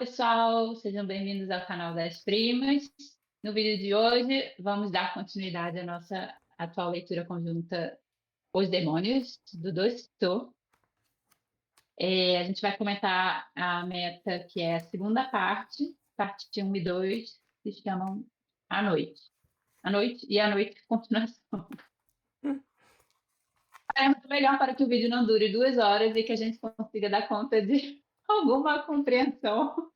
pessoal, sejam bem-vindos ao canal das Primas. No vídeo de hoje, vamos dar continuidade à nossa atual leitura conjunta Os Demônios, do Dostoiévski. A gente vai comentar a meta, que é a segunda parte 1 e 2, que se chamam A Noite. A Noite e A Noite continuação. É muito melhor para que o vídeo não dure 2 horas e que a gente consiga dar conta de alguma compreensão.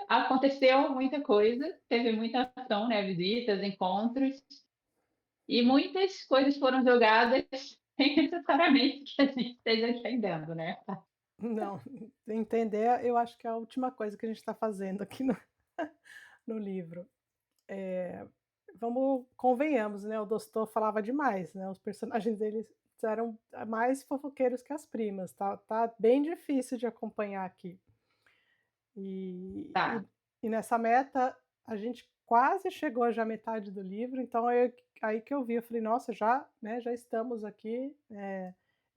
Aconteceu muita coisa, teve muita ação, né? Visitas, encontros, e muitas coisas foram jogadas sem necessariamente que a gente esteja entendendo, né? Não, entender eu acho que é a última coisa que a gente está fazendo aqui no no livro. Vamos convenhamos, né, o Dostô falava demais, né, os personagens deles eram mais fofoqueiros que as primas, tá bem difícil de acompanhar aqui. E Tá. e e nessa meta, a gente quase chegou já à metade do livro, então aí que eu vi, eu falei: "Nossa, já, né, já estamos aqui,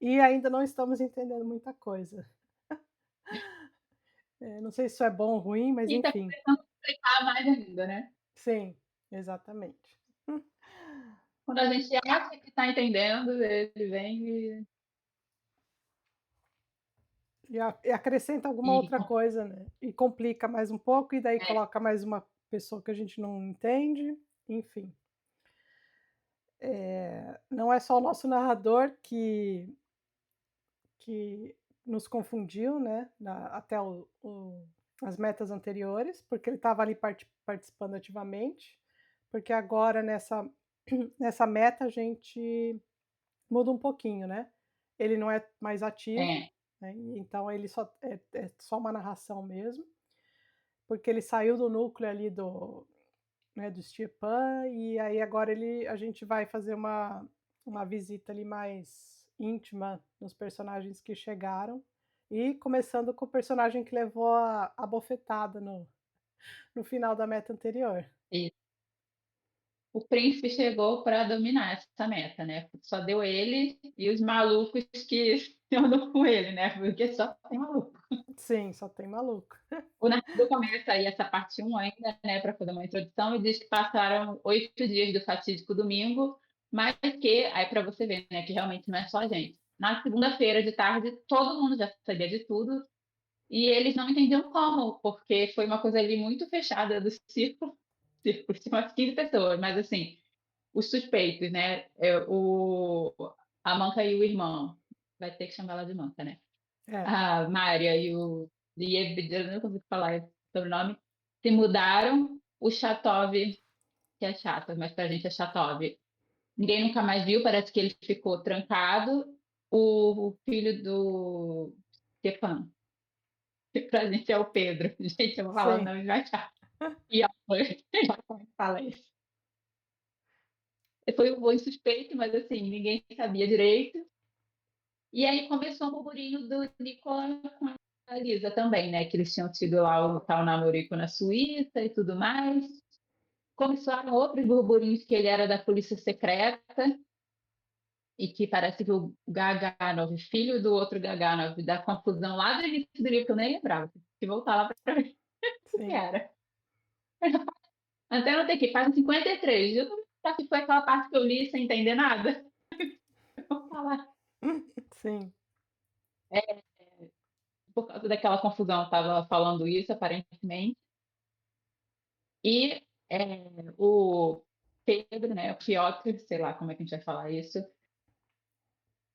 e ainda não estamos entendendo muita coisa". Não sei se isso é bom ou ruim, mas E tá enfim. começando a explicar mais ainda, né? Sim, exatamente. Quando a gente acha que está entendendo, ele vem E acrescenta alguma e outra coisa, né, e complica mais um pouco, e daí coloca mais uma pessoa que a gente não entende, enfim. Não é só o nosso narrador que nos confundiu, né, até as metas anteriores, porque ele estava ali participando ativamente, porque agora nessa meta a gente muda um pouquinho, né. Ele não é mais ativo, é, né, e então ele é só uma narração mesmo, porque ele saiu do núcleo ali do Stepan, e aí agora a gente vai fazer uma visita ali mais íntima nos personagens que chegaram, e começando com o personagem que levou a bofetada no final da meta anterior. e o príncipe chegou para dominar essa meta, né? Só deu ele e os malucos que andam com ele, né? Porque só tem maluco. Sim, só tem maluco. O narrador começa aí essa parte 1 ainda, né, para fazer uma introdução, e diz que passaram 8 dias do fatídico domingo, mas que, aí para você ver, né, que realmente não é só a gente. Na segunda-feira de tarde, todo mundo já sabia de tudo, e eles não entendiam como, porque foi uma coisa ali muito fechada do círculo tinha umas 15 pessoas, mas assim, os suspeitos, né, a Manca e o irmão, vai ter que chamar ela de Manca, né? É, A Mária e o Liebd, eu não consigo falar esse sobrenome, se mudaram. O Chatov, que é chato, mas pra gente é Chatov, ninguém nunca mais viu, parece que ele ficou trancado. O filho do Stepan, que pra gente é o Pedro. Gente, eu vou falar o sim. nome mais chato. E ó, como é que fala isso? Foi um bom suspeito, mas assim, ninguém sabia direito. E aí começou o burburinho do Nicola com a Lisa também, né? Que eles tinham tido lá o tal namorico na Suíça e tudo mais. Começaram outros burburinhos que ele era da polícia secreta e que parece que o Gaganov, filho do outro Gaganov, da confusão lá do início do livro, que eu nem lembrava, que voltar lá para ver o que Sim, era. Até não tem que página 53. Eu não sei se foi aquela parte que eu li sem entender nada. Vou falar. sim, É, por causa daquela confusão, eu estava falando isso, aparentemente. E o Pedro, né, o Piotr, sei lá como é que a gente vai falar isso,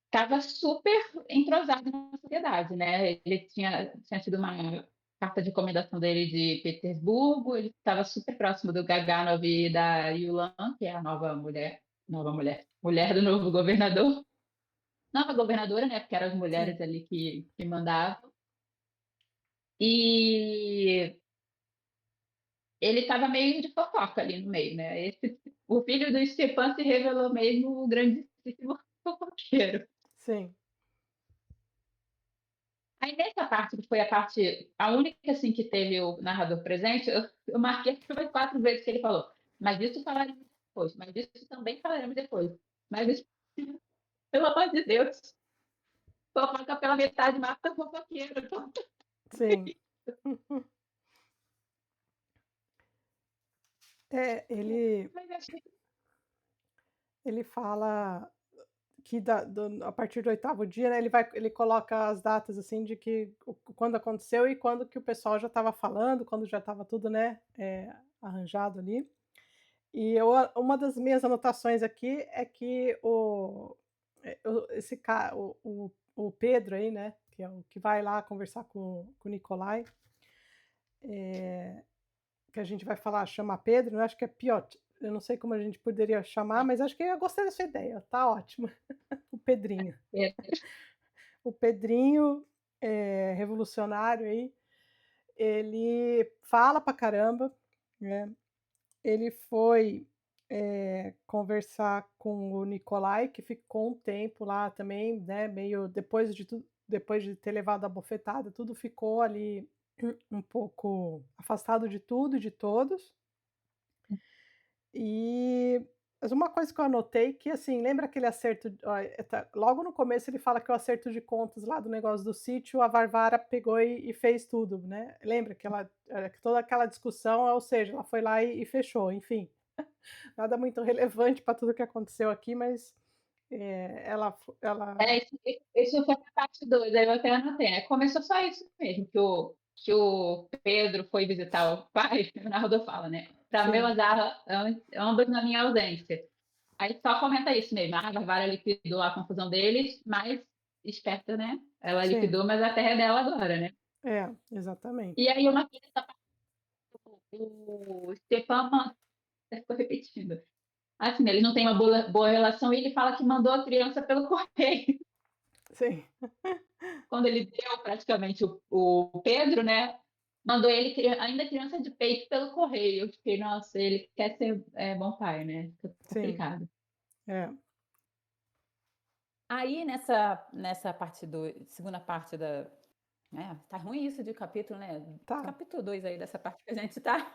estava super entrosado na sociedade, né? Ele tinha tido uma carta de recomendação dele de Petersburgo, ele estava super próximo do Gaganov e da Yulan, que é a mulher do novo governador, nova governadora, né? Porque eram as sim. mulheres ali que mandavam. E ele estava meio de fofoca ali no meio, né? O filho do Stepan se revelou mesmo o grandíssimo fofoqueiro. Sim. Aí nessa parte, que foi a única assim que teve o narrador presente, eu marquei que foi 4 vezes que ele falou, mas isso falaremos depois, mas isso também falaremos depois. Mas isso, pelo amor de Deus, fofoca pela metade mata o fofoqueiro. Sim. É, Mas acho que ele fala que a partir do 8º dia, né, ele coloca as datas, assim, de que quando aconteceu e quando que o pessoal já estava falando, quando já estava tudo, né, arranjado ali. E uma das minhas anotações aqui é que o esse ca o Pedro aí, né, que é o que vai lá conversar com o Nicolai, que a gente vai falar chama Pedro, né, acho que é Piotr, eu não sei como a gente poderia chamar, mas acho que eu gostei da sua ideia, tá ótimo, o Pedrinho. é, O Pedrinho, revolucionário aí, ele fala pra caramba, né, ele foi, conversar com o Nicolai, que ficou um tempo lá também, né, meio depois de ter levado a bofetada, tudo ficou ali um pouco afastado de tudo e de todos. E mas uma coisa que eu anotei que, assim, lembra aquele acerto logo no começo ele fala que o acerto de contas lá do negócio do sítio, a Varvara pegou e fez tudo, né. Lembra que toda aquela discussão, ou seja, ela foi lá e fechou, enfim. Nada muito relevante para tudo que aconteceu aqui, mas, ela isso foi a parte 2, aí eu até anotei, né, começou só isso mesmo, que o Pedro foi visitar o pai, o narrador fala, né, "Para meu sim, azar, ambos na minha ausência". Aí só comenta isso mesmo, a Varvara liquidou a confusão deles, mas esperta, né, ela sim. liquidou, mas a terra é dela agora, né. É, E exatamente. aí uma coisa o Stepan ficou repetindo. Assim, eles não têm uma boa relação e ele fala que mandou a criança pelo correio. Sim, Quando ele deu praticamente o Pedro, né, mandou ele ainda criança de peito pelo correio. Eu fiquei: "Nossa, ele quer ser, bom pai, né". Fica sim, complicado. é. Aí nessa parte do segunda parte da tá ruim isso de capítulo, né, Tá. capítulo 2 aí dessa parte que a gente tá,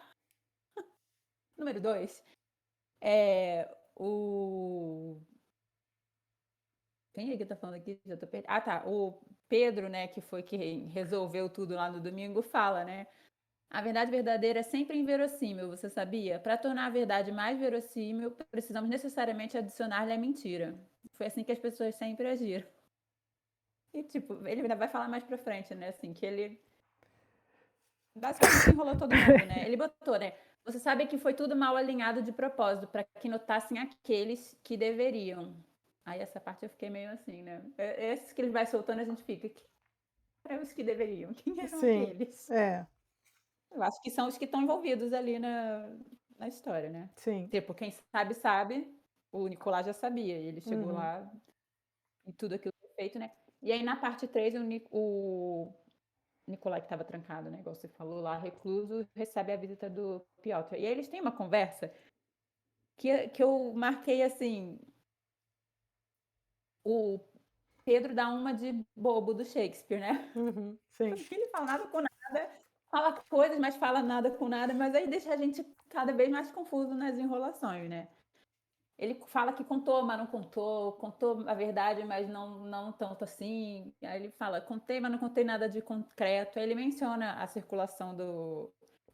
número 2, o quem é que tá falando aqui? Já tô per tá, o Pedro, né, que foi que resolveu tudo lá no domingo, fala, né: "A verdade verdadeira é sempre inverossímil, você sabia? Para tornar a verdade mais verossímil, precisamos necessariamente adicionar-lhe a mentira. Foi assim que as pessoas sempre agiram". E, tipo, ele ainda vai falar mais pra frente, né, assim, que ele basicamente enrolou todo mundo, né. Ele botou, né: "Você sabe que foi tudo mal alinhado de propósito, para que notassem aqueles que deveriam". Aí essa parte eu fiquei meio assim, né. Esses que ele vai soltando, a gente fica: "Quem eram os que deveriam? Quem eram Sim, aqueles?". é, Eu acho que são os que estão envolvidos ali na história, né. sim. Tipo, quem sabe, sabe, o Nicolás já sabia, e ele chegou Uhum, lá e tudo aquilo foi feito, né. E aí na parte 3 o Nicolai que estava trancado, né, igual você falou lá, recluso, recebe a visita do Piotr. E aí eles têm uma conversa que eu marquei assim, o Pedro dá uma de bobo do Shakespeare, né. uhum, sim, Ele fala nada com nada, fala coisas, mas fala nada com nada, mas aí deixa a gente cada vez mais confuso nas enrolações, né. Ele fala que contou, mas não contou, contou a verdade, mas não tanto assim. Aí ele fala: "Contei, mas não contei nada de concreto". Aí ele menciona a circulação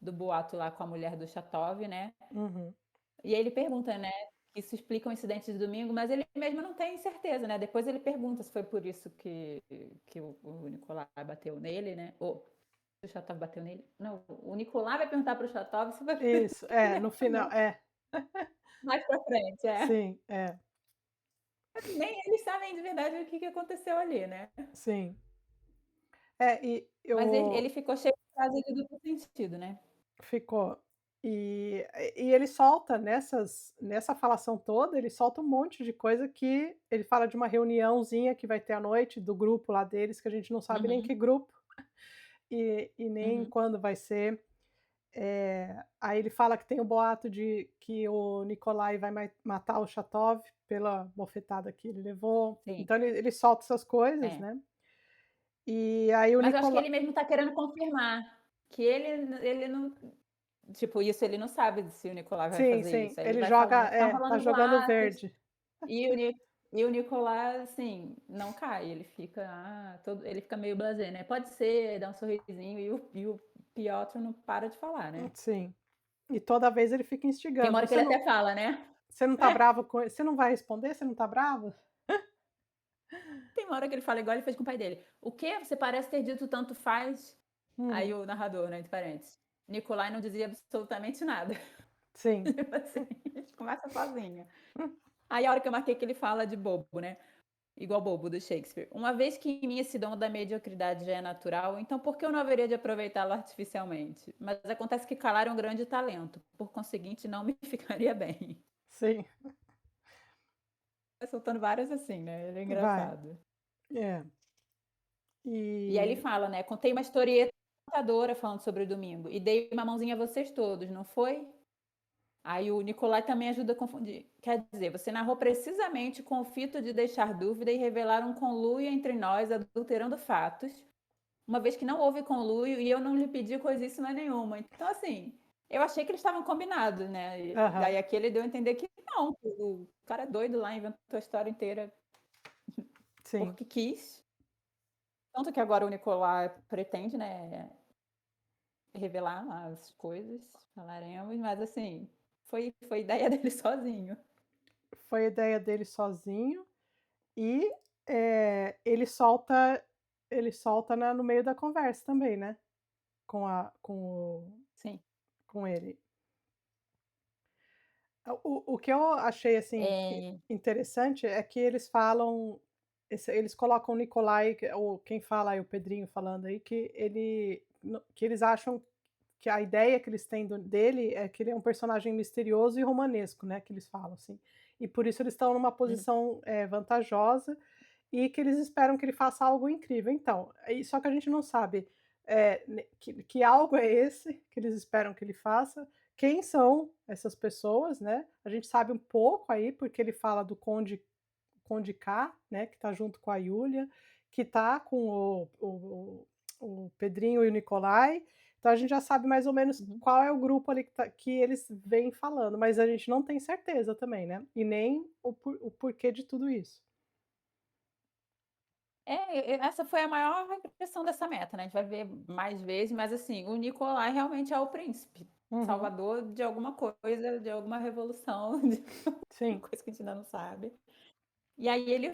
do boato lá com a mulher do Chatov, né. uhum, E aí ele pergunta, né, isso explica o incidente de domingo, mas ele mesmo não tem certeza, né. Depois ele pergunta se foi por isso que o Nicolai bateu nele, né, ou se o Chatov bateu nele. Não, o Nicolai vai perguntar para o Chatov se foi por isso isso, que ele no final apanhou. Mais pra frente, é. sim, Nem eles sabem de verdade o que aconteceu ali, né. sim. E Mas ele eu ficou cheio de frase de duplo sentido, né. ficou. E ele solta nessa falação toda, ele solta um monte de coisa que ele fala de uma reuniãozinha que vai ter à noite do grupo lá deles, que a gente não sabe nem Uhum, que grupo, e nem uhum. quando vai ser. Aí ele fala que tem o boato de que o Nikolai vai matar o Chatov pela bofetada que ele levou. Sim, Então ele solta essas coisas, é. né. E aí o Mas eu acho que Nicolai ele mesmo tá querendo confirmar, que ele não tipo, isso ele não sabe se o Nicolai vai sim, fazer sim, isso, aí ele ele vai joga falando: "Tá tá rolando jogando boatos", verde. e o Nicolai, assim, não cai, ele fica, ele fica meio blasé, né, "Pode ser", dá um sorrisinho, e o Piotr não para de falar, né. Sim. E toda vez ele fica Tem uma instigando: hora que ele até fala, né. Você não tá brava com ele? Você não vai responder? Você não tá brava?" Tem uma hora que ele fala igual ele fez com o pai dele: "O quê? Você parece ter dito tanto faz". Aí Uhum. o narrador, né, entre parênteses: "Nicolai não dizia absolutamente nada". Sim. Tipo assim, a gente conversa sozinha. Aí a hora que eu marquei que ele fala de bobo, né, igual bobo do Shakespeare: "Uma vez que em mim esse dom da mediocridade já é natural, então por que eu não haveria de aproveitá-lo artificialmente? Mas acontece que calar é um grande talento, por conseguinte não me ficaria bem". Sim. Vai soltando várias assim, né, ele é Vai. engraçado. É. E aí ele E fala, né: "Contei uma historieta encantadora falando sobre o domingo e dei uma mãozinha a vocês todos, não foi?". Aí o Nicolai também ajuda a confundir. Quer dizer, você narrou precisamente com o fito de deixar dúvida e revelar um conluio entre nós, adulterando fatos, uma vez que não houve conluio e eu não lhe pedi coisíssima nenhuma. Então, assim, eu achei que eles estavam combinados, né? E aham. daí aqui ele deu a entender que não, que o cara é doido lá, inventou a história inteira Sim. porque quis. Tanto que agora o Nicolai pretende, né, revelar as coisas, falaremos, mas assim, foi ideia dele sozinho. Foi ideia dele sozinho e, ele solta no meio da conversa também, né, com a com o Sim. com ele. O que eu achei, assim, que É, interessante é que eles falam eles colocam o Nicolai, quem fala aí, o Pedrinho falando aí, que eles acham que a ideia que eles têm dele é que ele é um personagem misterioso e romanesco, né, que eles falam, assim. E por isso eles estão numa uhum. posição, vantajosa e que eles esperam que ele faça algo incrível. Então, só que a gente não sabe, que algo é esse que eles esperam que ele faça, quem são essas pessoas, né. A gente sabe um pouco aí, porque ele fala do Conde K, né, que está junto com a Yulia, que está com o Pedrinho e o Nicolai, então a gente já sabe mais ou menos Uhum. qual é o grupo ali que eles vêm falando, mas a gente não tem certeza também, né, e nem o porquê de tudo isso. Essa foi a maior impressão dessa meta, né, a gente vai ver mais vezes, mas assim, o Nicolai realmente é o príncipe, Uhum. salvador de alguma coisa, de alguma revolução, de alguma Sim. coisa que a gente ainda não sabe. E aí ele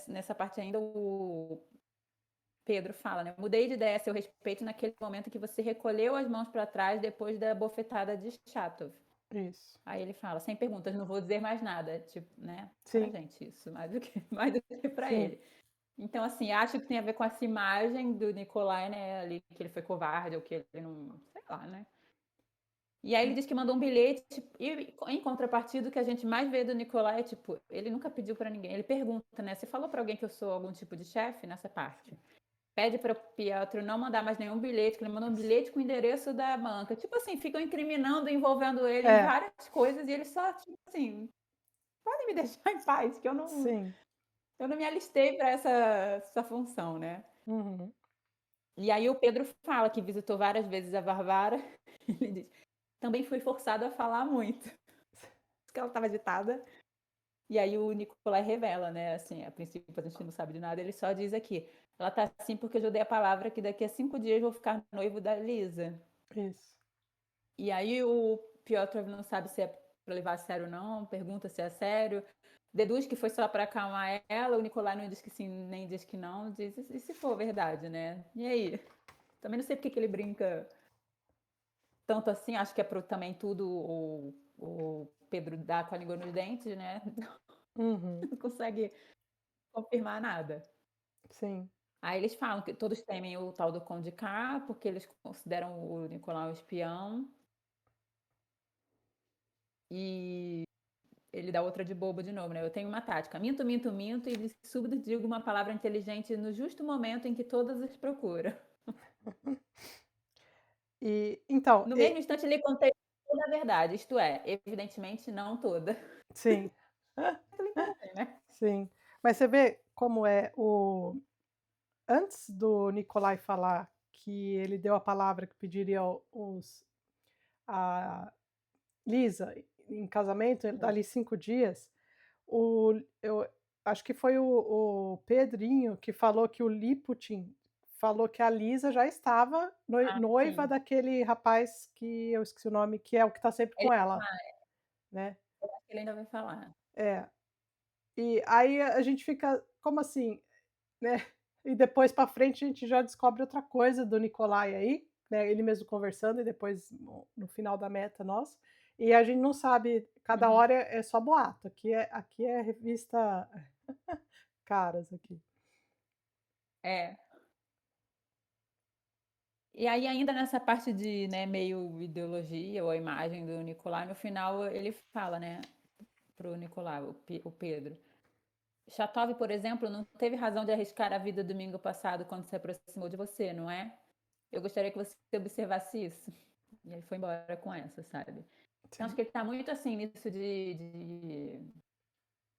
nessa parte ainda o Pedro fala, né: "Mudei de ideia a seu respeito naquele momento em que você recolheu as mãos para trás depois da bofetada de Chatov". Isso. Aí ele fala: "Sem perguntas, não vou dizer mais nada", tipo, né, pra Sim, gente isso, mais do que mais do que pra sim. ele. Então, assim, acho que tem a ver com essa imagem do Nicolai, né, ali, que ele foi covarde ou que ele não sei lá, né. E aí ele diz que mandou um bilhete e em contrapartida o que a gente mais vê do Nicolai é, tipo, ele nunca pediu pra ninguém, ele pergunta, né: "Você falou pra alguém que eu sou algum tipo de chefe?", nessa parte. Pede para o Pietro não mandar mais nenhum bilhete, que ele mandou um bilhete com o endereço da banca. Tipo assim, ficam incriminando, envolvendo ele em É, várias coisas e ele só, tipo assim: "Podem me deixar em paz, que sim. eu não me alistei para essa função", né. Uhum. E aí o Pedro fala que visitou várias vezes a Varvara, ele diz: "Também fui forçado a falar muito", porque ela estava agitada. E aí o Nicolai revela, né, assim, a princípio a gente não sabe de nada, ele só diz aqui: "Ela tá assim porque eu já dei a palavra que daqui a 5 dias vou ficar noivo da Lisa". Isso. E aí o Piotr não sabe se é pra levar a sério ou não, pergunta se é sério, deduz que foi só pra acalmar ela, o Nicolai não diz que sim, nem diz que não, diz: "E se for verdade, né? E aí?". Também não sei porque que ele brinca tanto assim, acho que é para também tudo o Pedro dar com a língua nos dentes, né, Uhum. não consegue confirmar nada. Sim. Aí eles falam que todos temem o tal do Conde K, porque eles consideram o Nicolau um espião, e ele dá outra de bobo de novo, né: "Eu tenho uma tática, minto, minto, minto e de súbito digo uma palavra inteligente no justo momento em que todas os procuram". E então, No mesmo instante ele contei toda a verdade, isto é, evidentemente não toda. sim. Aquilo entendem, né. Sim. Mas você vê como é o antes do Nicolai falar que ele deu a palavra que pediria a Lisa em casamento, dali 5 dias, eu acho que foi o Pedrinho que falou que o Liputin falou que a Lisa já estava noiva sim. daquele rapaz que eu esqueci o nome, que é o que tá sempre Ele com ela, né. eu acho que ele ainda vai falar. É. E aí a gente fica: "Como assim?", né. E depois pra frente a gente já descobre outra coisa do Nicolai aí, né, ele mesmo conversando e depois no final da meta nossa, e a gente não sabe, cada Uhum. hora é só boato, aqui é revista Caras aqui. É. E aí ainda nessa parte de, né, meio ideologia ou a imagem do Nicolai, no final ele fala, né, para o Nicolai, o Pedro: "Chatov, por exemplo, não teve razão de arriscar a vida domingo passado quando se aproximou de você, não é? Eu gostaria que você observasse isso". E ele foi embora com essa, sabe. Então acho Sim. que ele tá muito, assim, nisso de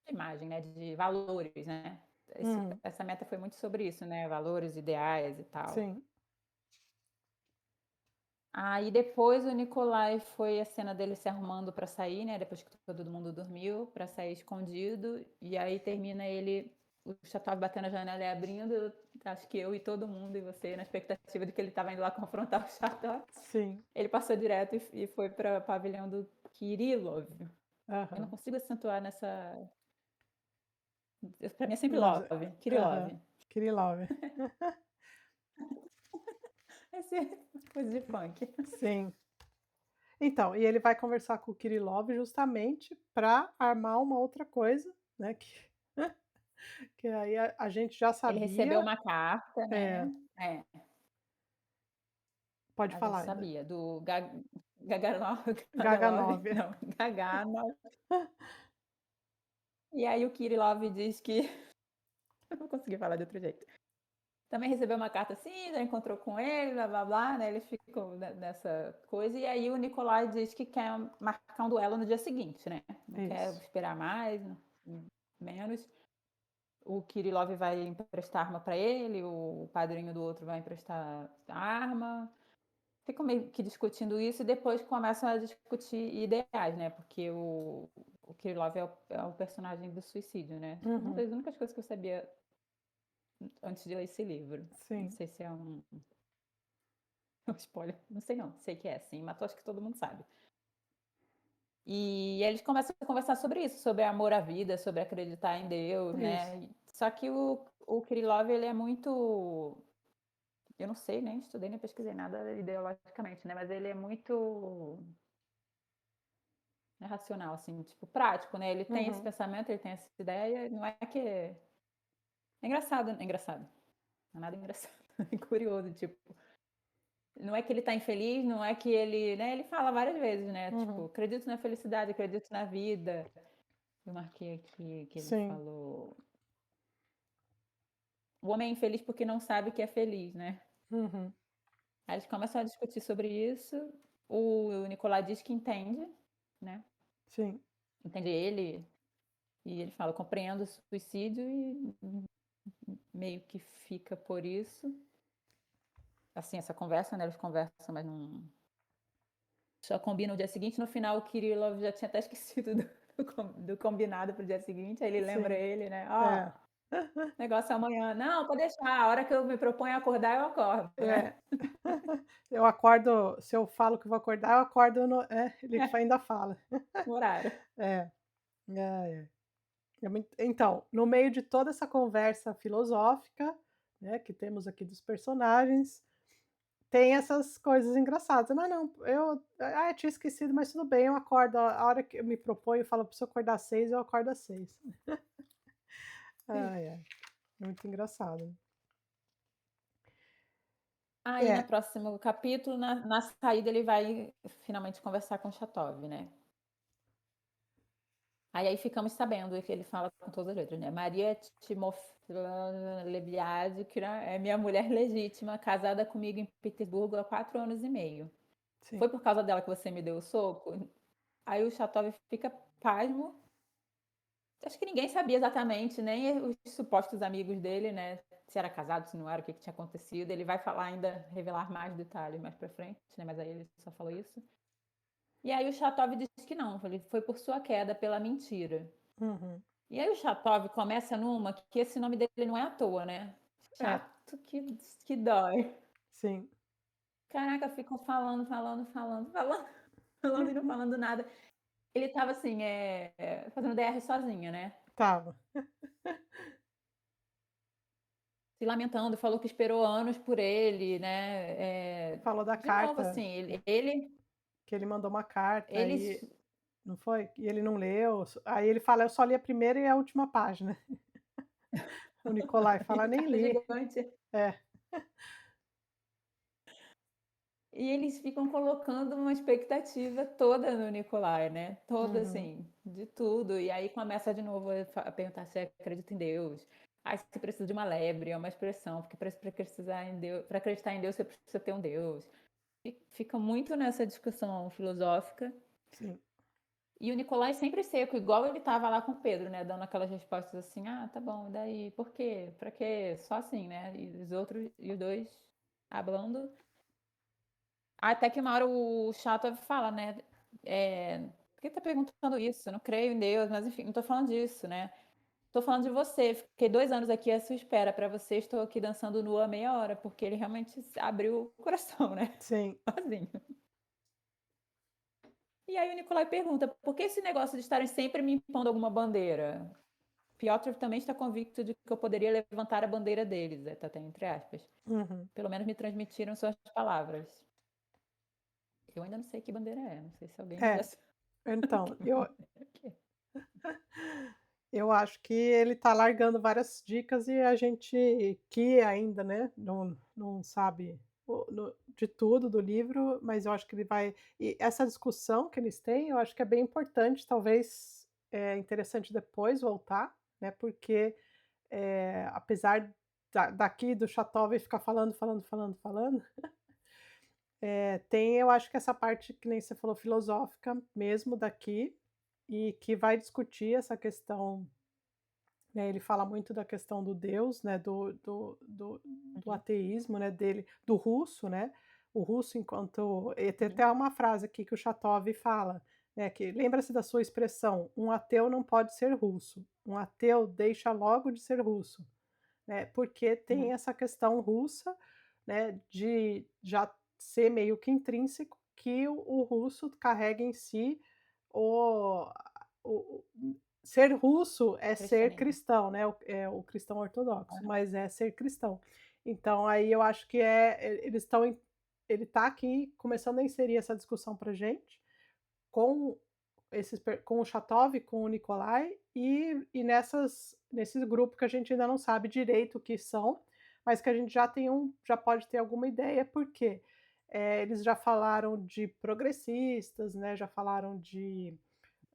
imagem, né, de valores, né. Uhum. Essa meta foi muito sobre isso, né, valores, ideais e tal. Sim. Aí depois o Nicolai foi a cena dele se arrumando pra sair, né, depois que todo mundo dormiu, pra sair escondido, e aí termina ele o Chatov batendo a janela e abrindo, acho que eu e todo mundo e você na expectativa de que ele estava indo lá confrontar o Chatov. Sim. Ele passou direto e foi pra pavilhão do Kirillov. Eu não Aham. consigo acentuar nessa pra mim é sempre Mas Love, Kirillov. aham. Kirillov. Esse é coisa de funk. Sim. Então, e ele vai conversar com o Kirillov justamente para armar uma outra coisa, né, que que aí a gente já Ele recebeu sabia. uma carta, É, né. É. pode A gente falar ainda. sabia, do Gaganov Gagalov, Gaganov. não, Gaganov. E aí o Kirillov diz que eu não consegui falar de outro jeito. Também recebeu uma carta assim, já encontrou com ele, blá-blá-blá, né, eles ficam nessa coisa, e aí o Nicolai diz que quer marcar um duelo no dia seguinte, né, não quer Isso. esperar mais, menos. O Kirillov vai emprestar arma para ele, o padrinho do outro vai emprestar arma. Ficam meio que discutindo isso e depois começam a discutir ideais, né, porque o Kirillov é o personagem do suicídio, né. Uma Uhum. das únicas coisas que eu sabia antes de ler esse livro. Não Sim. sei se é um spoiler, não sei não, sei que é sim, mas acho que todo mundo sabe. E eles começam a conversar sobre isso, sobre amor à vida, sobre acreditar em Deus, Isso. né. Só que o Kirillov ele é muito, eu não sei, nem estudei, nem pesquisei nada ideologicamente, né, mas ele é muito racional, assim, tipo, prático, né, ele tem esse Uhum. pensamento, ele tem essa ideia, não é que é engraçado, não é nada engraçado, é curioso, tipo, não é que ele tá infeliz, não é que ele, né, ele fala várias vezes, né, tipo: Uhum. "Acredito na felicidade, acredito na vida". Eu marquei aqui que ele Sim. falou: "O homem é infeliz porque não sabe que é feliz", né. Uhum. Aí eles começam a discutir sobre isso, o Nicolai diz que entende, né, Sim. entende ele, e ele fala: "Compreendo o suicídio", e meio que fica por isso. Assim, essa conversa, né, eles conversam, mas não só combina o dia seguinte. No final, o Kirillov já tinha até esquecido do combinado para o dia seguinte, aí ele lembra Sim. ele, né: "Ó, É. negócio é amanhã". "Não, pode deixar, a hora que eu me proponho a acordar, eu acordo", né. É. Eu acordo, se eu falo que vou acordar, eu acordo ele ainda fala. No horário. É. Ai, ai. Então, no meio de toda essa conversa filosófica, né, que temos aqui dos personagens, tem essas coisas engraçadas. "Mas não, eu tinha esquecido, mas tudo bem, eu acordo a hora que eu me proponho, eu falo: 'Preciso acordar às 6, eu acordo às 6. Sim. Ai, ai, muito engraçado. Aí no É, próximo capítulo, na saída, ele vai finalmente conversar com o Chatov, né. Aí ficamos sabendo que ele fala com todas as letras, né: "Maria Timofeevna Lebiadkina é minha mulher legítima, casada comigo em Petersburgo há 4 anos e meio. Foi sim. por causa dela que você me deu o soco?". Aí o Chatov fica pasmo. Acho que ninguém sabia exatamente, nem os supostos amigos dele, né, se era casado, se não era, o que tinha acontecido. Ele vai falar ainda, revelar mais detalhes mais pra frente, né, mas aí ele só falou isso. E aí o Chatov diz que não, ele foi por sua queda, pela mentira. Uhum. E aí o Chatov começa numa que esse nome dele não é à toa, né. É, chato que dói. sim. Caraca, ficam falando, falando, falando, falando, falando e não falando nada. Ele estava assim, fazendo DR sozinho, né, Tava. se lamentando, falou que esperou anos por ele, né, Falou da de novo carta, assim, que ele mandou uma carta ele e não foi? E ele não leu, aí ele fala: "Eu só li a primeira e a última página". O Nicolai fala: "Nem carta li". gigante. É, E eles ficam colocando uma expectativa toda no Nicolai, né, toda uhum, assim, de tudo. E aí começa de novo a perguntar se acredita em Deus. Aí se precisa de uma lebre, é uma expressão, porque para precisar em Deus, para acreditar em Deus você precisa ter um Deus. E fica muito nessa discussão filosófica. sim. E o Nicolai sempre seco, igual ele estava lá com o Pedro, né, dando aquelas respostas assim: "Ah, tá bom, e daí? Por quê? Pra quê?", só assim, né, e os dois hablando. Até que uma hora o chato fala, né, "Por que tá perguntando isso? Eu não creio em Deus", mas enfim, não tô falando disso, né. Tô falando de você, fiquei 2 anos aqui à sua espera, pra você estou aqui dançando nua há meia hora, porque ele realmente abriu o coração, né, Sim. sozinho. E aí o Nicolai pergunta: "Por que esse negócio de estarem sempre me impondo alguma bandeira?". Piotr também está convicto de que eu poderia levantar a bandeira deles, tá até entre aspas. Uhum. Pelo menos me transmitiram suas palavras. Eu ainda não sei que bandeira é, não sei se alguém já É, sabe então, que eu bandeira que é. eu acho que ele tá largando várias dicas e a gente que ainda, né, não sabe de tudo do livro, mas eu acho que ele vai e essa discussão que eles têm, eu acho que é bem importante, talvez, é interessante depois voltar, né, porque, apesar daqui do Chateaubriand ficar falando, falando, falando, falando, tem eu acho que essa parte que nem você falou filosófica mesmo daqui, e que vai discutir essa questão, né, ele fala muito da questão do Deus, né, do Uhum, ateísmo, né, dele, do russo, né, o russo enquanto e tem uhum, até uma frase aqui que o Chatov fala, né, que lembra-se da sua expressão: "Um ateu não pode ser russo, um ateu deixa logo de ser russo", né, porque tem uhum. essa questão russa, né, de já ser meio que intrínseco que o russo carrega em si o o ser russo é ser Cristianismo. cristão, né, o cristão ortodoxo, Aham. mas é ser cristão. Então aí eu acho que eles estão ele está aqui começando a inserir essa discussão pra gente, com com o Chatov, com o Nicolai e nesse grupo que a gente ainda não sabe direito o que são, mas que a gente já pode ter alguma ideia, porque, eles já falaram de progressistas, né, já falaram de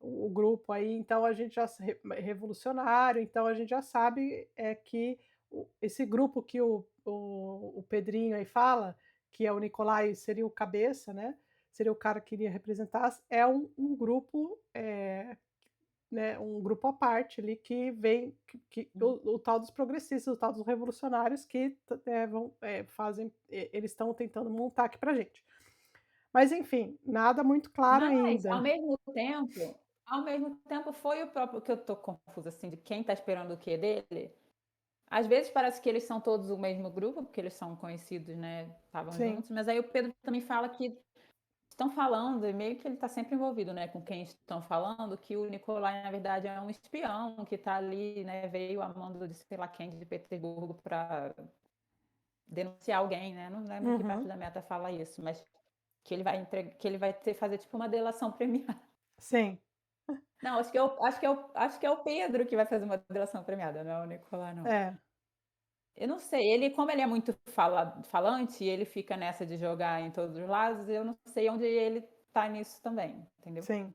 o grupo aí, então a gente já revolucionário, então a gente já sabe, que esse grupo que o Pedrinho aí fala, que é o Nicolai seria o cabeça, né, seria o cara que iria representar, é um grupo, né, um grupo à parte ali que vem que Uhum. o tal dos progressistas, o tal dos revolucionários que vão, fazem eles estão tentando montar aqui pra gente. Mas enfim, nada muito claro Mas, ainda. ao mesmo tempo foi o próprio que eu tô confusa, assim, de quem tá esperando o quê dele. Às vezes parece que eles são todos o mesmo grupo, porque eles são conhecidos, né, estavam Sim, juntos, mas aí o Pedro também fala que estão falando, e meio que ele está sempre envolvido, né, com quem estão falando, que o Nicolai, na verdade, é um espião que está ali, né, veio a mando de sei lá quem, de Petersburgo, para denunciar alguém, né, não lembro que parte uhum, da meta fala isso, mas que ele vai que ele vai ter, fazer tipo uma delação premiada. sim, Não, acho que é o Pedro que vai fazer uma delação premiada, não é o Nicolai, não. é, Eu não sei, ele, como ele é muito falante, e ele fica nessa de jogar em todos os lados, eu não sei onde ele tá nisso também, entendeu? sim.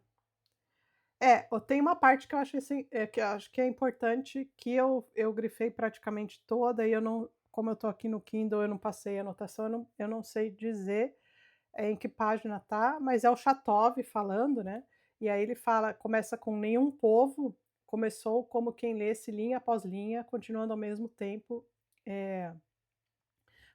Tem uma parte que eu acho assim, que eu acho que é importante, que eu grifei praticamente toda e eu não como eu tô aqui no Kindle, eu não passei a anotação, eu não sei dizer, em que página tá, mas é o Chatov falando, né, e aí ele fala começa com: "Nenhum povo começou como quem lesse linha após linha, continuando ao mesmo tempo, eh"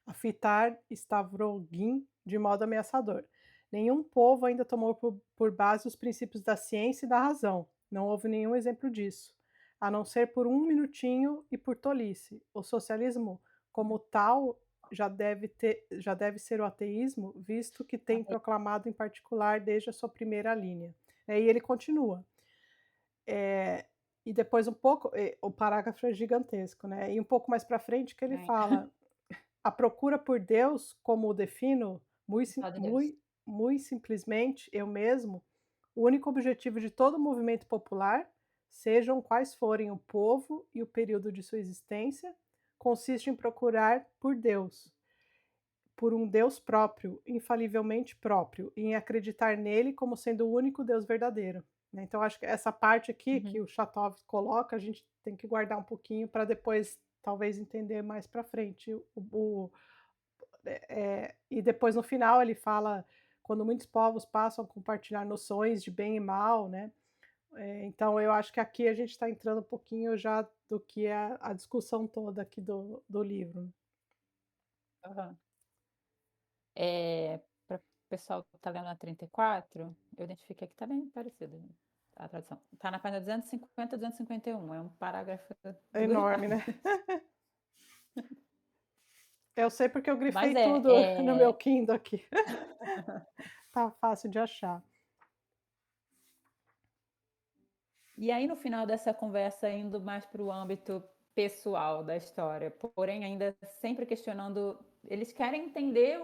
a fitar Stavrogin de modo ameaçador. Nenhum povo ainda tomou por base os princípios da ciência e da razão. Não houve nenhum exemplo disso, a não ser por um minutinho e por tolice. O socialismo como tal, já deve ser o ateísmo, visto que tem Até proclamado em particular desde a sua primeira linha. E ele continua. Eh, e depois um pouco, o parágrafo é gigantesco, né, e um pouco mais para frente que ele tem fala: "A procura por Deus, como o defino, só de Deus. muito simplesmente, eu mesmo, o único objetivo de todo movimento popular, sejam quais forem o povo e o período de sua existência, consiste em procurar por Deus, por um Deus próprio, infalivelmente próprio, e em acreditar nele como sendo o único Deus verdadeiro", né. Então acho que essa parte aqui que Uhum. o Chatov coloca, a gente tem que guardar um pouquinho para depois talvez entender mais para frente e depois no final ele fala: "Quando muitos povos passam a compartilhar noções de bem e mal", né. Então eu acho que aqui a gente está entrando um pouquinho já do que é a discussão toda aqui do livro. Aham. Para o pessoal que está lendo a 34, eu identifiquei que está bem parecido a tradução. Está na página 250, 251, é um parágrafo É enorme, grande. né. Eu sei porque eu Mas grifei tudo no meu Kindle aqui. Tá fácil de achar. e aí no final dessa conversa, indo mais para o âmbito pessoal da história, porém ainda sempre questionando, eles querem entender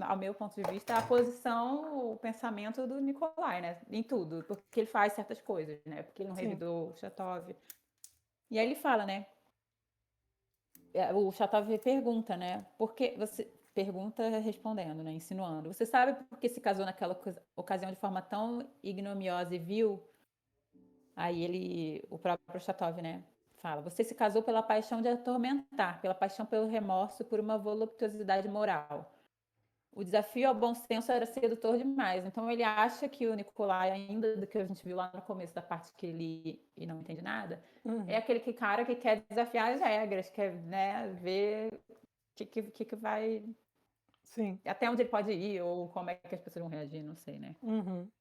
ao meu ponto de vista, a posição, o pensamento do Nicolai, né, em tudo, porque ele faz certas coisas, né, porque ele não Sim. revidou o Chatov. E aí ele fala, né, o Chatov pergunta, né, por que você pergunta respondendo, né, insinuando. Você sabe por que se casou naquela ocasião de forma tão ignominiosa e vil? Aí o próprio Chatov, né, fala: "Você se casou pela paixão de atormentar, pela paixão pelo remorso, por uma voluptuosidade moral. O desafio ao bom senso era sedutor demais". Então ele acha que o Nicolai, ainda do que a gente viu lá no começo da parte que ele e não entende nada, é Uhum. aquele cara que quer desafiar as regras, quer, né, ver que vai, Sim. até onde ele pode ir ou como é que as pessoas vão reagir, não sei, né. Uhum.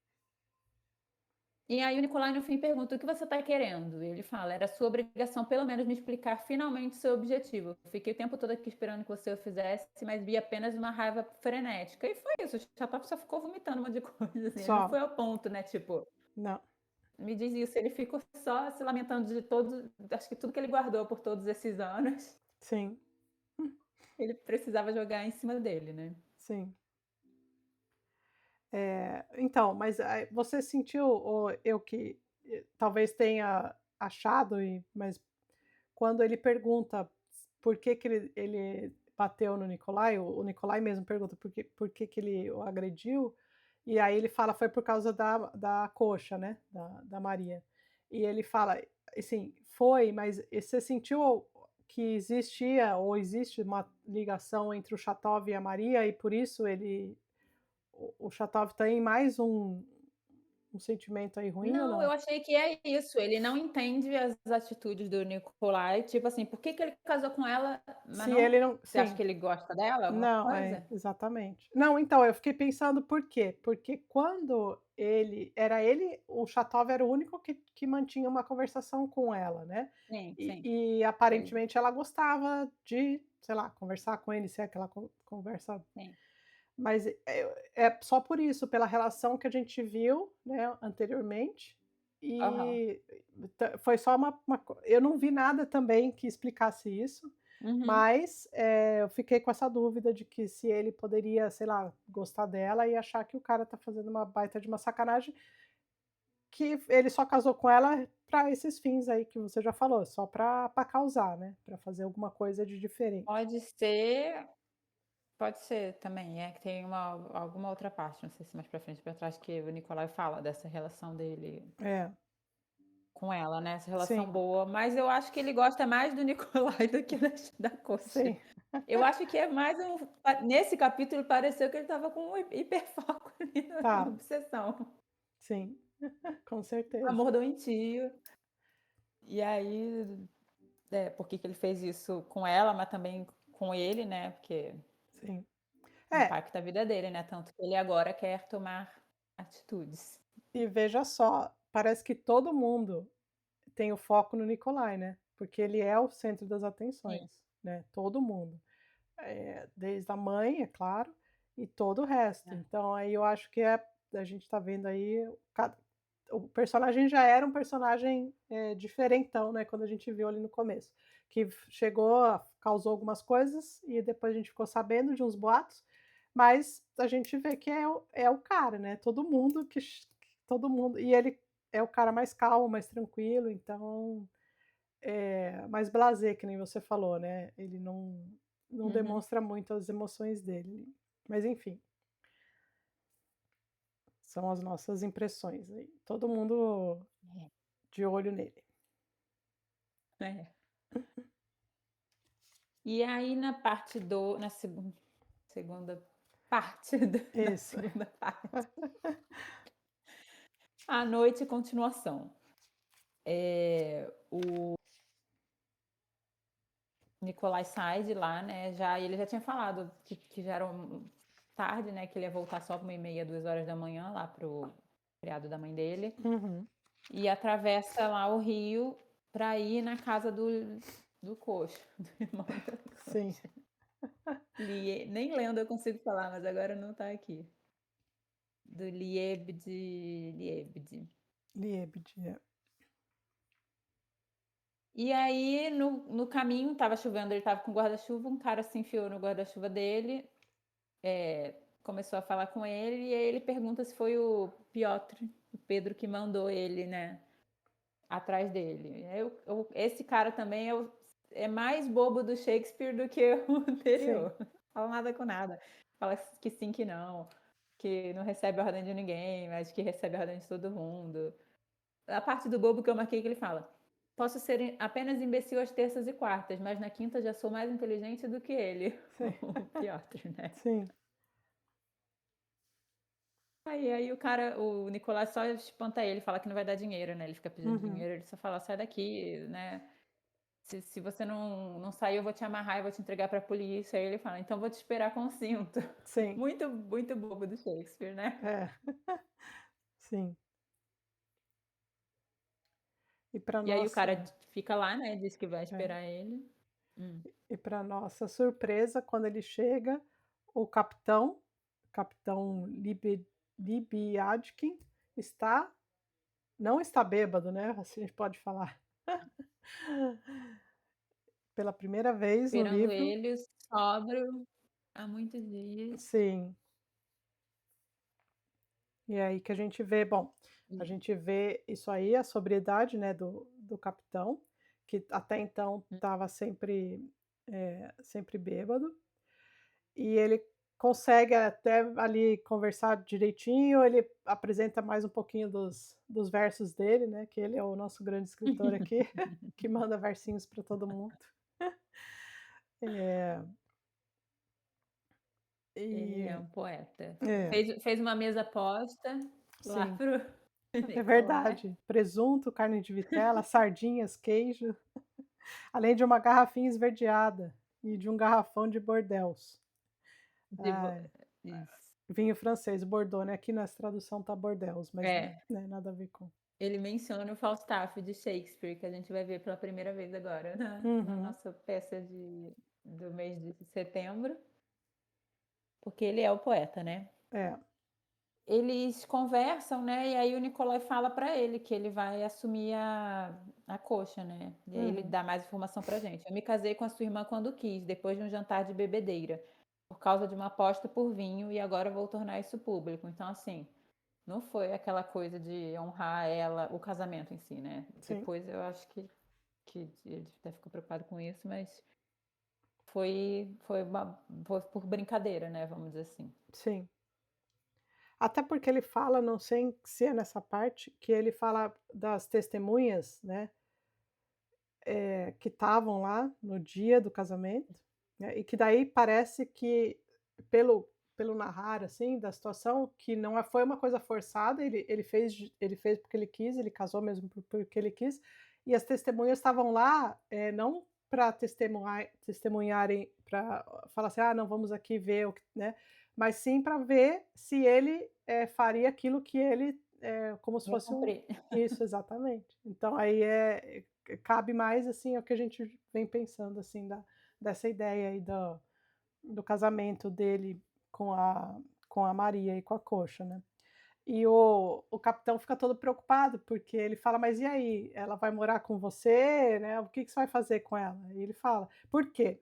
E aí o Nicolai no fim pergunta: "O que você está querendo?" E ele fala: "Era sua obrigação pelo menos me explicar finalmente seu objetivo. Fiquei o tempo todo aqui esperando que você o fizesse, mas vi apenas uma raiva frenética". E foi isso, o Chatov só ficou vomitando um monte de coisa, assim, ele não Só. foi ao ponto, né, tipo, Não. me diz isso, ele ficou só se lamentando de todo, acho que tudo que ele guardou por todos esses anos, Sim. ele precisava jogar em cima dele, né. Sim. Então, mas aí você sentiu, ou eu que, talvez tenha achado mas quando ele pergunta por que que ele bateu no Nicolai, o Nicolai mesmo pergunta por que que ele o agrediu, e aí ele fala: "Foi por causa da coxa, né, da Maria". E ele fala, assim: "Foi, mas você sentiu que existia ou existe uma ligação entre o Chatov e a Maria e por isso o Chatov tem mais um sentimento aí ruim ou Não, eu não?" achei que é isso, ele não entende as atitudes do Nicolai, tipo assim, por que que ele casou com ela, mas Se não, ele não, você acha sim. que ele gosta dela, alguma Não, coisa? exatamente. Não, então, eu fiquei pensando por quê? Porque quando o Chatov era o único que mantinha uma conversação com ela, né, Sim, e sim. e Ele aparentemente ela gostava de, sei lá, conversar com ele, ser aquela conversa, sim. mas é só por isso, pela relação que a gente viu, né, anteriormente, Aham. e foi só eu não vi nada também que explicasse isso, Uhum. mas, eu fiquei com essa dúvida de que se ele poderia, sei lá, gostar dela e achar que o cara tá fazendo uma baita de uma sacanagem, que ele só casou com ela para esses fins aí que você já falou, só para causar, né, para fazer alguma coisa de diferente. Pode ser, pode ser também, é que tem alguma outra parte, não sei se mais pra frente ou pra trás, que o Nicolai fala dessa relação dele É, com ela, né, essa relação sim, boa, mas eu acho que ele gosta mais do Nicolai do que da coxa. sim, Eu acho que é mais nesse capítulo pareceu que ele estava com um hiperfoco ali na tá, obsessão. sim, com certeza, Amor doentio. E aí, por que que ele fez isso com ela, mas também com ele, né, porque sim. É, impacta a vida dele, né, tanto que ele agora quer tomar atitudes. e veja só, parece que todo mundo tem o foco no Nicolai, né, porque ele é o centro das Sim. atenções, né, todo mundo. Desde a mãe, é claro, e todo o resto. É. Então aí eu acho que a gente tá vendo aí o personagem já era um personagem, diferentão, né, quando a gente viu ali no começo, que causou algumas coisas e depois a gente ficou sabendo de uns boatos, mas a gente vê que é o cara, né, todo mundo e ele é o cara mais calmo, mais tranquilo, então, mais blasé, que nem você falou, né, ele não Uhum. demonstra muito as emoções dele. Mas enfim, são as nossas impressões aí. Todo mundo É. de olho nele. É. E aí na segunda parte na Isso. segunda parte, à noite continuação. O Nicolai sai de lá, né, ele já tinha falado que já era tarde, né, que ele ia voltar só 1h30, 2h lá pro feriado da mãe dele, Uhum. e atravessa lá o rio para ir na casa do coxo, do irmão da Sim. coxa. Nem lendo eu consigo falar, mas agora não tá aqui. Do Liebd. Liebd, é. E aí, no caminho, tava chovendo, ele tava com guarda-chuva, um cara se enfiou no guarda-chuva dele, começou a falar com ele, e aí ele pergunta se foi o Piotr, o Pedro, que mandou ele, né, atrás dele. Esse cara também é mais bobo do Shakespeare do que o anterior. Sim. Fala nada com nada. Fala que sim, que não. Que não recebe a ordem de ninguém, mas que recebe a ordem de todo mundo. A parte do bobo que eu marquei que ele fala: posso ser apenas imbecil às terças e quartas, mas na quinta já sou mais inteligente do que ele. Sim. O Piotr, né? Sim. Aí o Nicolás só espanta ele, fala que não vai dar dinheiro, né? Ele fica pedindo Uhum. dinheiro, ele só fala: sai daqui, né? Se você não sair, eu vou te amarrar e vou te entregar pra polícia. Aí ele fala: então vou te esperar com o cinto. Sim. Muito, muito bobo do Shakespeare, né? É. Sim. E para E aí o cara nossa fica lá, né? Diz que vai é. esperar ele. E para nossa surpresa, quando ele chega, o capitão Libiadkin, não está bêbado, né, assim a gente pode falar. Pela primeira vez no Esperando livro. ele, sóbrio, há muitos dias. Sim. E aí que a gente vê, bom, a gente vê isso aí, a sobriedade, né, do capitão, que até então estava sempre bêbado, e ele consegue até ali conversar direitinho, ele apresenta mais um pouquinho dos versos dele, né, que ele é o nosso grande escritor aqui, que manda versinhos para todo mundo. Ele é E um poeta. é, Fez uma mesa aposta lá sim, pro é Nicolai. verdade. Presunto, carne de vitela, sardinhas, queijo. Além de uma garrafinha esverdeada e de um garrafão de Bordeaux. De vo- Ai, Isso. vinho francês, Bordeaux, né, aqui nessa tradução tá Bordeaux, mas, É, né, nada a ver com ele menciona o Falstaff de Shakespeare, que a gente vai ver pela primeira vez agora na Uhum, nossa peça do mês de setembro, porque ele é o poeta, né? é, Eles conversam, né? E aí o Nicolai fala pra ele que ele vai assumir a coxa, né? E aí ele uhum, dá mais informação pra gente. Eu me casei com a sua irmã quando quis, depois de um jantar de bebedeira, por causa de uma aposta por vinho, e agora vou tornar isso público. Então, assim, não foi aquela coisa de honrar ela, o casamento em si, né? sim, Depois eu acho que ele até ficou preocupado com isso, mas foi por brincadeira, né? Vamos dizer assim. sim. Até porque ele fala, não sei se é nessa parte, que ele fala das testemunhas, né, que estavam lá no dia do casamento, né, e que daí parece que pelo narrar, assim, da situação, que não foi uma coisa forçada, ele fez porque ele quis, ele casou mesmo porque ele quis, e as testemunhas estavam lá, não para testemunharem, para falar assim: "Ah, não, vamos aqui ver o que", né, mas sim para ver se ele, faria aquilo que ele, como se Ia fosse um cumprir. isso, exatamente. Então aí cabe mais, assim, ao que a gente vem pensando, assim, dessa ideia aí do casamento dele com a Maria e com a Coxa, né. E o capitão fica todo preocupado, porque ele fala: "Mas e aí, ela vai morar com você, né, o que que você vai fazer com ela?" E ele fala: "Por quê?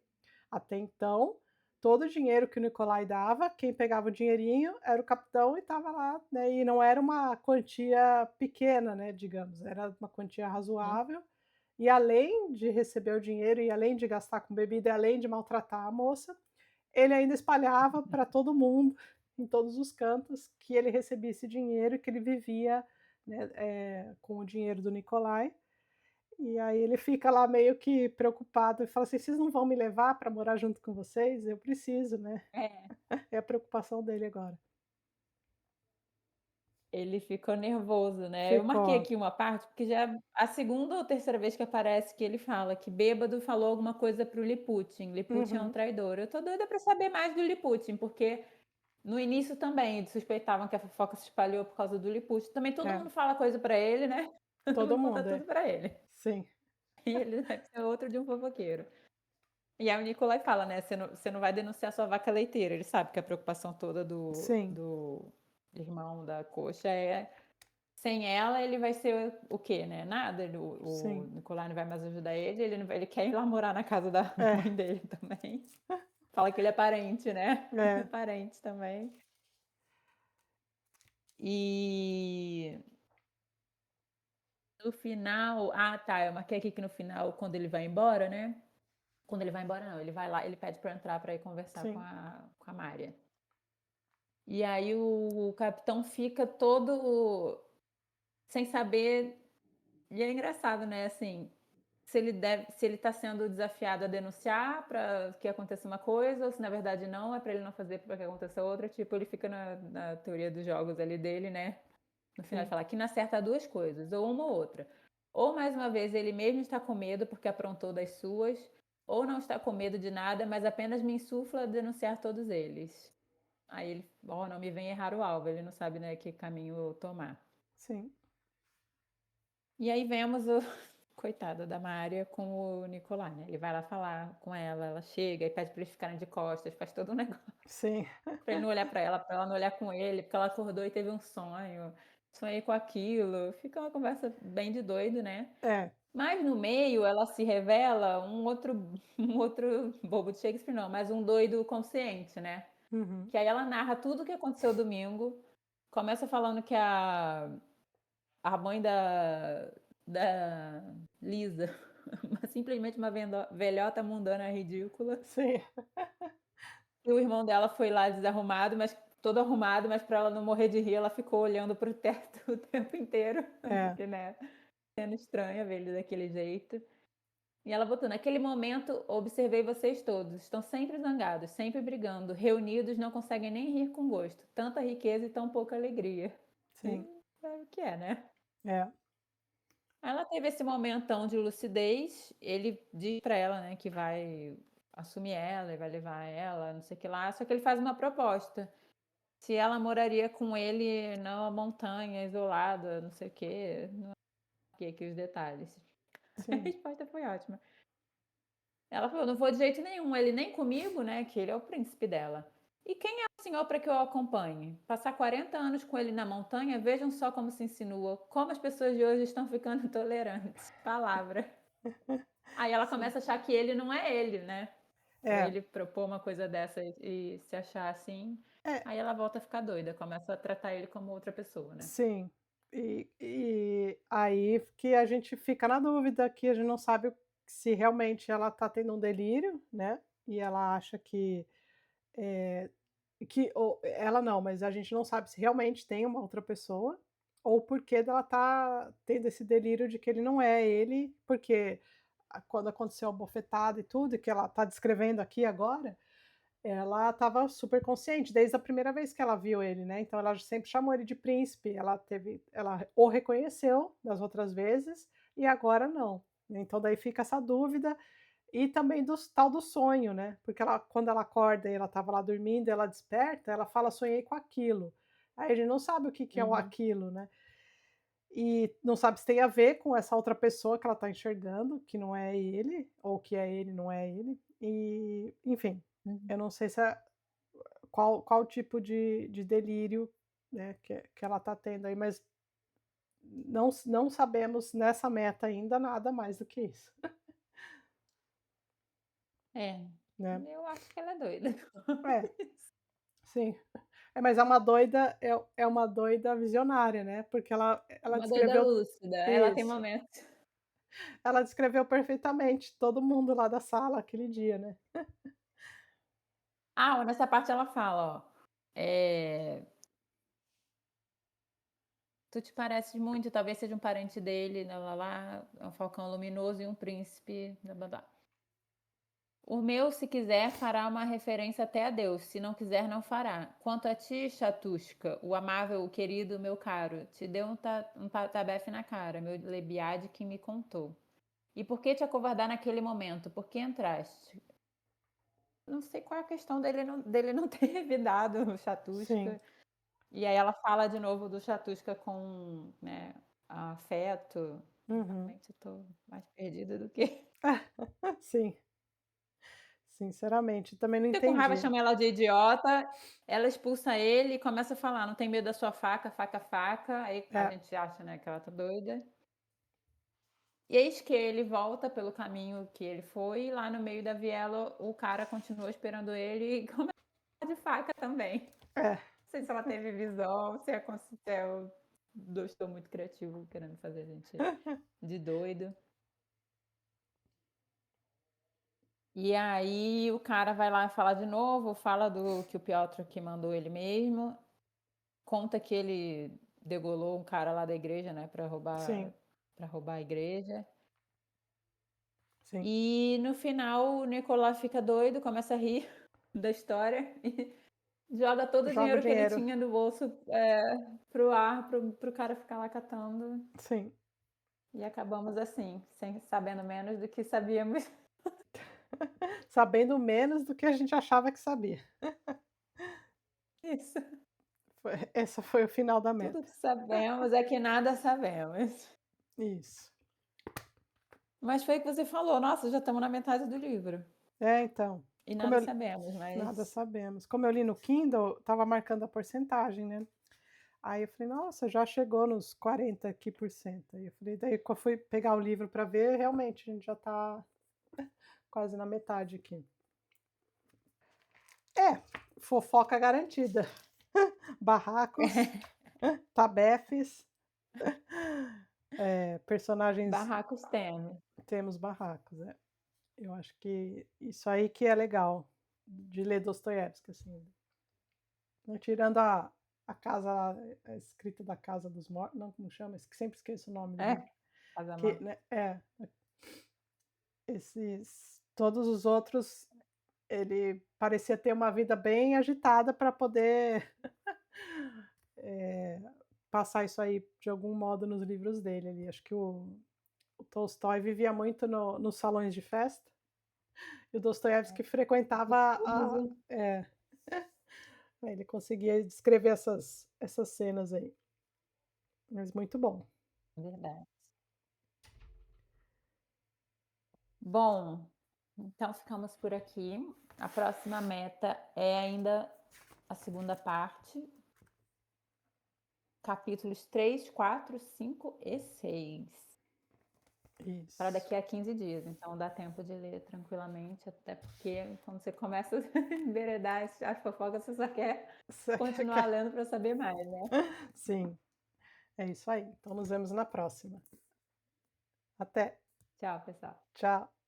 Até então, todo o dinheiro que o Nicolai dava, quem pegava o dinheirinho era o capitão e estava lá, né, e não era uma quantia pequena, né, digamos, era uma quantia Uhum. razoável, e além de receber o dinheiro, e além de gastar com bebida, e além de maltratar a moça, ele ainda espalhava para todo mundo, em todos os cantos, que ele recebia esse dinheiro e que ele vivia, né, com o dinheiro do Nicolai. E aí ele fica lá meio que preocupado e fala assim: "Vocês não vão me levar para morar junto com vocês? Eu preciso, né". É. É a preocupação dele agora. Ele ficou nervoso, né. Eu marquei Ficou. aqui uma parte, porque já é a segunda ou terceira vez que aparece que ele fala que bêbado falou alguma coisa para o Liputin. Liputin é um Uhum. traidor. Eu tô doida pra saber mais do Liputin, porque no início também eles suspeitavam que a fofoca se espalhou por causa do Liputin. Também todo É, mundo fala coisa pra ele, né. Todo todo mundo conta mundo, tudo é. pra ele. Sim, E ele deve ser outro de um fofoqueiro. E aí o Nicolai fala, né: "Você não vai denunciar sua vaca leiteira". Ele sabe que a preocupação toda do sim, do irmão da Coxa é sem ela ele vai ser o quê, né? Nada, o sim. Nicolai não vai mais ajudar ele, ele não vai ele quer ir lá morar na casa da É, mãe dele também. Fala que ele é parente, né? É é, parente também. E no final tá, eu marquei aqui que no final, quando ele vai embora, né, quando ele vai embora não, ele vai lá, ele pede pra entrar pra ir conversar com sim, a Mária. E aí o capitão fica todo sem saber, e é engraçado, né, assim, se ele está sendo desafiado a denunciar para que aconteça uma coisa, ou se na verdade não, é para ele não fazer para que aconteça outra, tipo, ele fica na teoria dos jogos ali dele, né, no final ele sim, fala: "Aqui não acerta duas coisas, ou uma ou outra. Ou mais uma vez ele mesmo está com medo porque aprontou das suas, ou não está com medo de nada, mas apenas me insufla a denunciar todos eles". Aí ele: "Ó, não me vem errar o alvo", ele não sabe, né, que caminho tomar. sim, E aí vemos o coitada da Mária com o Nicolai, né, ele vai lá falar com ela, ela chega e pede para eles ficarem de costas, faz todo um negócio sim. pra ele não olhar pra ela não olhar com ele, porque ela acordou e teve um sonho, sonhei com aquilo, fica uma conversa bem de doido, né. É. Mas no meio ela se revela um outro um outro bobo de Shakespeare não, mas um doido consciente, né. Uhum. Que aí ela narra tudo o que aconteceu domingo, começa falando que a mãe da Lisa, simplesmente uma velhota mundana ridícula, Sim. e o irmão dela foi lá desarrumado, mas todo arrumado, mas para ela não morrer de rir, ela ficou olhando para o teto o tempo inteiro, É, porque, né, sendo estranha ver ele daquele jeito. E ela botou: "Naquele momento, observei vocês todos, estão sempre zangados, sempre brigando, reunidos, não conseguem nem rir com gosto, tanta riqueza e tão pouca alegria". E sim. é o que é, né. É, Ela teve esse momentão de lucidez, ele diz pra ela, né, que vai assumir ela e vai levar ela, não sei o que lá, só que ele faz uma proposta, se ela moraria com ele na montanha, isolada, não sei o quê, não sei aqui os detalhes. A sim. resposta foi ótima. Ela falou: "Não vou de jeito nenhum, ele nem comigo, né, que ele é o príncipe dela. E quem é o senhor para que eu o acompanhe? Passar 40 anos com ele na montanha, vejam só como se insinua, como as pessoas de hoje estão ficando intolerantes". Palavra. Aí ela Sim. começa a achar que ele não é ele, né. Pra É, ele propor uma coisa dessa e se achar assim, é, aí ela volta a ficar doida, começa a tratar ele como outra pessoa, né. sim. E aí que a gente fica na dúvida, que a gente não sabe se realmente ela tá tendo um delírio, né, e ela acha eh, que ou ela não, mas a gente não sabe se realmente tem uma outra pessoa, ou porque dela tá tendo esse delírio de que ele não é ele, porque quando aconteceu a bofetada e tudo, que ela tá descrevendo aqui agora, ela estava super consciente desde a primeira vez que ela viu ele, né, então ela sempre chamou ele de príncipe, ela o reconheceu das outras vezes, e agora não, né, então daí fica essa dúvida, e também tal do sonho, né, porque quando ela acorda e ela estava lá dormindo, ela desperta, ela fala: "Sonhei com aquilo", aí a gente não sabe o que que é o Uhum. aquilo, né. e não sabe se tem a ver com essa outra pessoa que ela está enxergando, que não é ele, ou que é ele, não é ele. E, enfim, Uhum. eu não sei se qual tipo de delírio, né, que ela está tendo aí, mas não sabemos nessa meta ainda nada mais do que isso, É, né. eu acho que ela é doida. É, sim. É, mas é uma doida visionária, né, porque ela Uma doida descreveu lúcida, ela tem isso, momentos. ela descreveu perfeitamente todo mundo lá da sala aquele dia, né. Ah, nessa parte ela fala, ó, eh, "Tu te pareces muito, talvez seja um parente dele, lá-lá-lá, é um falcão luminoso e um príncipe, blá-blá-blá. O meu, se quiser, fará uma referência até a Deus, se não quiser, não fará. Quanto a ti, chatushka, o amável, o querido, meu caro, te deu um tabefe na cara, meu lebiade que me contou. E por que te acovardar naquele momento? Por que entraste? Não sei qual é a questão dele não ter revidado o Sim. chatushka. E aí ela fala de novo do chatushka com, né, afeto. Uhum. Realmente eu tô mais perdida do que Sim, sinceramente, também não fica com raiva, entendi. chama ela de idiota, ela expulsa ele e começa a falar: "Não tem medo da sua faca, faca, faca", aí a É, gente acha, né, que ela tá doida. E eis que ele volta pelo caminho que ele foi, e lá no meio da viela o cara continua esperando ele e começa de faca também. é, Não sei se ela teve visão, se é o estou muito criativo querendo fazer a gente de doido. E aí o cara vai lá falar de novo, fala do que o Piotr que mandou ele mesmo, conta que ele degolou um cara lá da igreja, né, sim, para roubar a igreja. sim. E no final o Nicolau fica doido, começa a rir da história e joga todo o Joga o dinheiro que ele dinheiro. tinha do bolso, pro ar, pro cara ficar lá catando. Sim. E acabamos assim, sem sabendo menos do que sabíamos. Sabendo menos do que a gente achava que sabia. Isso. Essa foi o final da Tudo meta. que sabemos é que nada sabemos. Isso. Mas foi o que você falou, nossa, já estamos na metade do livro. É, então, E como nada eu sabemos, nada mas sabemos. Como eu li no Kindle, estava marcando a porcentagem, né. Aí eu falei: "Nossa, já chegou nos 40 aqui por cento". Aí eu falei daí quando eu fui pegar o livro para ver, realmente a gente já está quase na metade aqui. É, fofoca garantida. Barracos, tabefes, personagens barracos temos. temos barracos, é. Eu acho que isso aí que é legal de ler Dostoiévski, assim, não tirando a casa lá, a escrita da Casa dos Mortos, não, como chama? Sempre esqueço o nome do É, livro. Que, casamento. né, esses todos os outros, ele parecia ter uma vida bem agitada para poder, eh, passar isso aí de algum modo nos livros dele ali. Acho que o Tolstói vivia muito nos salões de festa, e o Dostoiévski frequentava a Uso, é, ele conseguia descrever essas cenas aí, mas muito bom. verdade. Bom, então ficamos por aqui. A próxima meta é ainda a segunda parte, capítulos 3, 4, 5 e 6. Para Isso. daqui a 15 dias, então dá tempo de ler tranquilamente, até porque quando você começa a enveredar as fofocas, você só quer continuar lendo para saber mais, né. Sim, é isso aí. Então nos vemos na próxima. Até. Tchau, pessoal. Tchau.